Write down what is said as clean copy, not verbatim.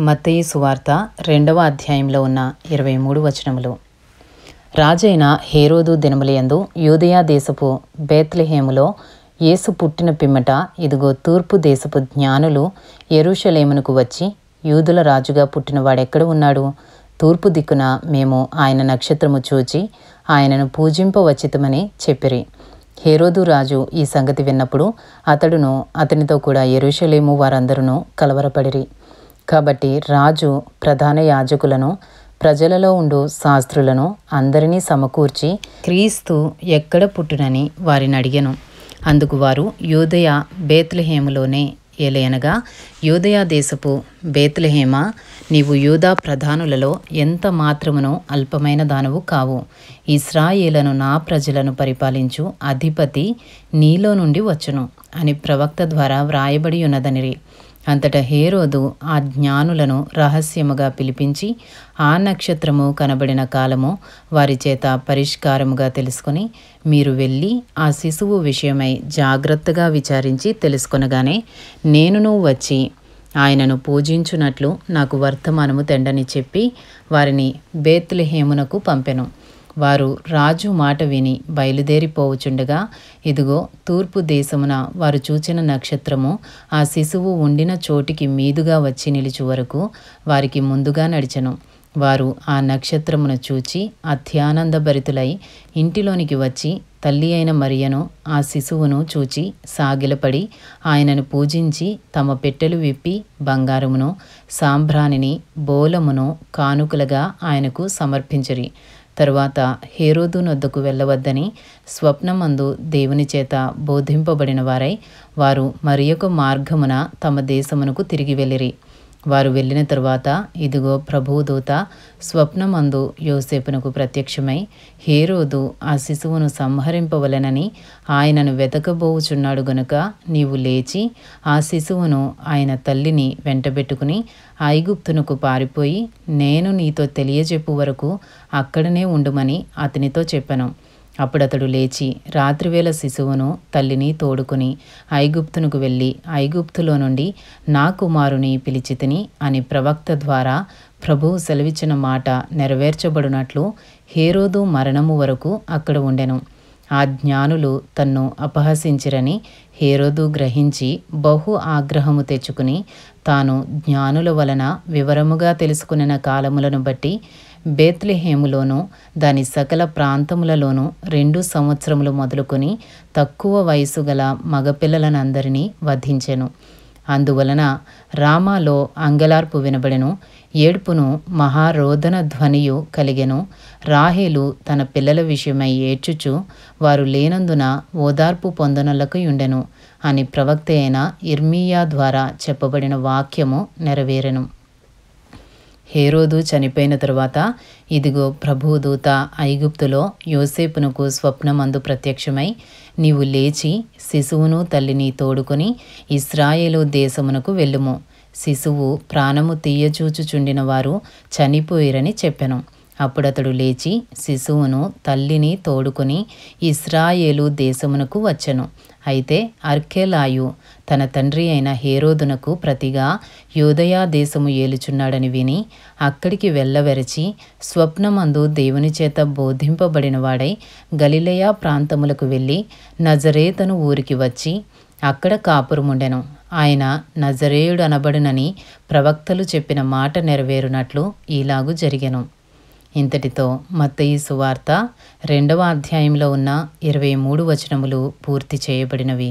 మత్తయి సువార్త 2వ అధ్యాయంలో ఉన్న 23 వచనములు. రాజైన హేరోదు దినములయందు యూదయ దేశపు బేత్లెహేములో యేసు పుట్టిన పిమ్మట ఇదిగో తూర్పు దేశపు జ్ఞానులు యెరూషలేమునకు వచ్చి, యూదుల రాజుగా పుట్టిన వాడెక్కడ ఉన్నాడు? తూర్పు దిక్కున మేము ఆయన నక్షత్రము చూచి ఆయనను పూజింపవచ్చితమని చెప్పిరి. హేరోదు రాజు ఈ సంగతి విన్నప్పుడు అతడును అతనితో కూడా యెరూషలేము వారందరూ కలవరపడిరి. కాబట్టి రాజు ప్రధాన యాజకులను, ప్రజలలో ఉండు శాస్త్రులను అందరినీ సమకూర్చి క్రీస్తు ఎక్కడ పుట్టునని వారిని అడిగెను. అందుకు వారు యూదయ బేత్లెహేములోనే, ఏలయనగా యూదయ దేశపు బేత్లెహేమా, నీవు యూదా ప్రధానులలో ఎంత మాత్రమునో అల్పమైన దానవు కావు. ఇశ్రాయేలను నా ప్రజలను పరిపాలించు అధిపతి నీలో నుండి వచ్చును అని ప్రవక్త ద్వారా వ్రాయబడి ఉన్నదనిరి. అంతటా హేరోదు ఆ జ్ఞానులను రహస్యముగా పిలిపించి ఆ నక్షత్రము కనబడిన కాలము వారి చేత పరిష్కారముగా తెలుసుకొని, మీరు వెళ్ళి ఆ శిశువు విషయమై జాగ్రత్తగా విచారించి తెలుసుకొనగానే నేనును వచ్చి ఆయనను పూజించున్నట్లు నాకు వర్తమానము తెండని చెప్పి వారిని బేత్లెహేమునకు పంపెను. వారు రాజు మాట విని బయలుదేరిపోవుచుండగా ఇదిగో తూర్పు దేశమున వారు చూచిన నక్షత్రము ఆ శిశువు ఉండిన చోటికి మీదుగా వచ్చి నిలుచు వరకు వారికి ముందుగా నడిచెను. వారు ఆ నక్షత్రమును చూచి అత్యానందభరితులై ఇంటిలోనికి వచ్చి తల్లి అయిన మరియను ఆ శిశువును చూచి సాగిలపడి ఆయనను పూజించి తమ పెట్టెలు విప్పి బంగారమును, సాంబ్రాణిని, బోలమును కానుకలుగా ఆయనకు సమర్పించిరి. తరువాత హేరోదు నొద్దకు వెళ్ళవద్దని స్వప్నమందు దేవుని చేత బోధింపబడిన వారై వారు మరియొక మార్గమున తమ దేశమునకు తిరిగి వెళ్ళిరి. వారు వెళ్ళిన తరువాత ఇదిగో ప్రభువు దూత స్వప్నమందు యోసేపునకు ప్రత్యక్షమై, హేరోదు ఆ శిశువును సంహరింపవలెనని ఆయనను వెతకబోవుచున్నాడు గనుక నీవు లేచి ఆ శిశువును ఆయన తల్లిని వెంటబెట్టుకుని ఐగుప్తునకు పారిపోయి నేను నీతో తెలియజెప్పు వరకు అక్కడనే ఉండుమని అతనితో చెప్పెను. అప్పుడతడు లేచి రాత్రివేళ శిశువును తల్లిని తోడుకుని ఐగుప్తునకు వెళ్ళి ఐగుప్తులో నుండి నా కుమారుని పిలిచితిని అని ప్రవక్త ద్వారా ప్రభువు సెలవిచ్చిన మాట నెరవేర్చబడినట్లు హేరోదు మరణము వరకు అక్కడ ఉండెను. ఆ జ్ఞానులు తన్ను అపహసించిరని హేరోదు గ్రహించి బహు ఆగ్రహము తెచ్చుకుని తాను జ్ఞానుల వలన వివరముగా తెలుసుకున్న కాలములను బట్టి బేత్లెహేములోను దాని సకల ప్రాంతములలోనూ 2 సంవత్సరములు మొదలుకొని తక్కువ వయసు గల మగపిల్లలనందరినీ వధించెను. అందువలన రామాలో అంగలార్పు వినబడెను, ఏడ్పును మహారోదన ధ్వనియు కలిగెను. రాహేలు తన పిల్లల విషయమై ఏడ్చుచు వారు లేనందున ఓదార్పు పొందనొల్లకయుండెను అని ప్రవక్త అయిన ఇర్మీయా ద్వారా చెప్పబడిన వాక్యము నెరవేరెను. హేరోదు చనిపోయిన తరువాత ఇదిగో ప్రభువు దూత ఐగుప్తులో యోసేపునకు స్వప్నమందు ప్రత్యక్షమై, నీవు లేచి శిశువును తల్లిని తోడుకొని ఇశ్రాయేలు దేశమునకు వెళ్ళుము. శిశువు ప్రాణము తీయచూచుచుండిన వారు చనిపోయిరని చెప్పెను. అప్పుడతడు లేచి శిశువును తల్లిని తోడుకొని ఇశ్రాయేలు దేశమునకు వచ్చెను. అయితే అర్కెలాయు తన తండ్రి అయిన హేరోదునకు ప్రతిగా యూదయ దేశము ఏలుచున్నాడని విని అక్కడికి వెళ్ళవెరచి స్వప్నమందు దేవుని చేత బోధింపబడిన వాడై గలిలయ ప్రాంతములకు వెళ్ళి నజరేతను ఊరికి వచ్చి అక్కడ కాపురముండెను. ఆయన నజరేయుడనబడునని ప్రవక్తలు చెప్పిన మాట నెరవేరునట్లు ఈలాగు జరిగెను. ఇంతటితో మత్తయి సువార్త 2వ అధ్యాయంలో ఉన్న 23 వచనములు పూర్తి చేయబడినవి.